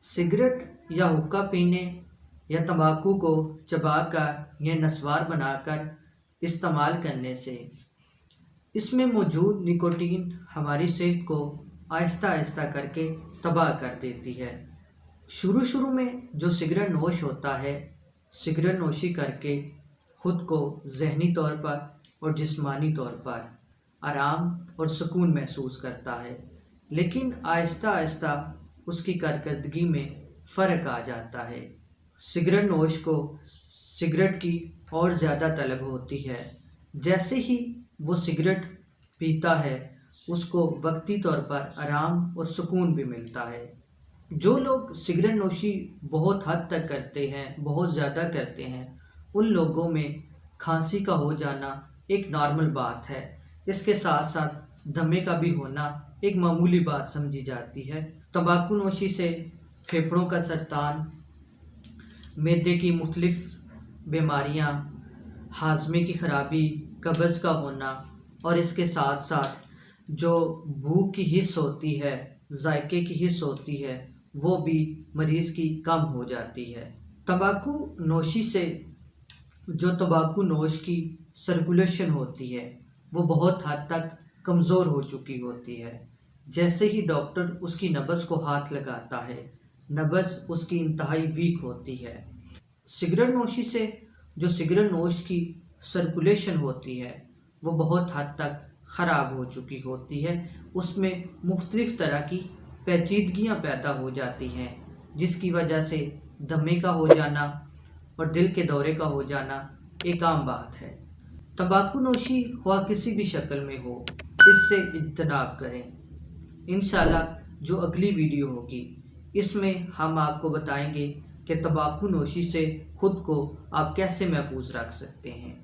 Cigarette या हुक्का पीने या तंबाकू को चबाकर या नस्वार बनाकर इस्तेमाल करने से इसमें मौजूद निकोटीन हमारी सेहत को आहिस्ता आहिस्ता करके तबाह कर देती है। शुरू में जो सिगरेट नोश होता है, सिगरेट नोशी करके ख़ुद को ज़हनी तौर पर और जिस्मानी तौर पर आराम और सुकून महसूस करता है, लेकिन आहिस्ता आहिस्ता उसकी कारकर्दगी में फ़र्क आ जाता है। सिगरेट नोश को सिगरेट की और ज़्यादा तलब होती है। जैसे ही वो सिगरेट पीता है उसको वक्ती तौर पर आराम और सुकून भी मिलता है। जो लोग सिगरेट नोशी बहुत हद तक करते हैं, बहुत ज़्यादा करते हैं, उन लोगों में खांसी का हो जाना एक नॉर्मल बात है। इसके साथ साथ दमे का भी होना एक मामूली बात समझी जाती है। तंबाकू नोशी से फेफड़ों का सरतान, मैदे की मुख्तलिफ बीमारियाँ, हाजमे की ख़राबी, कब्ज़ का होना और इसके साथ साथ जो भूख की हिस्स होती है, जायके की हिस्स होती है, वो भी मरीज़ की कम हो जाती है। तंबाकू नोशी से जो तंबाकू नोश की सर्कुलेशन होती है वो बहुत हद तक कमज़ोर हो चुकी होती है। जैसे ही डॉक्टर उसकी नब्ज़ को हाथ लगाता है, नब्ज़ उसकी इंतहाई वीक होती है। सिगरेट नोशी से जो सिगरेट नोश की सर्कुलेशन होती है वो बहुत हद तक ख़राब हो चुकी होती है। उसमें मुख्तलिफ़ तरह की पेचीदगियाँ पैदा हो जाती हैं, जिसकी वजह से दमे का हो जाना और दिल के दौरे का हो जाना एक आम बात है। तंबाकू नोशी ख्वाह किसी भी शक्ल में हो, इससे इज्तनाब करें। इंशाल्लाह जो अगली वीडियो होगी इसमें हम आपको बताएंगे कि तंबाकू नोशी से ख़ुद को आप कैसे महफूज रख सकते हैं।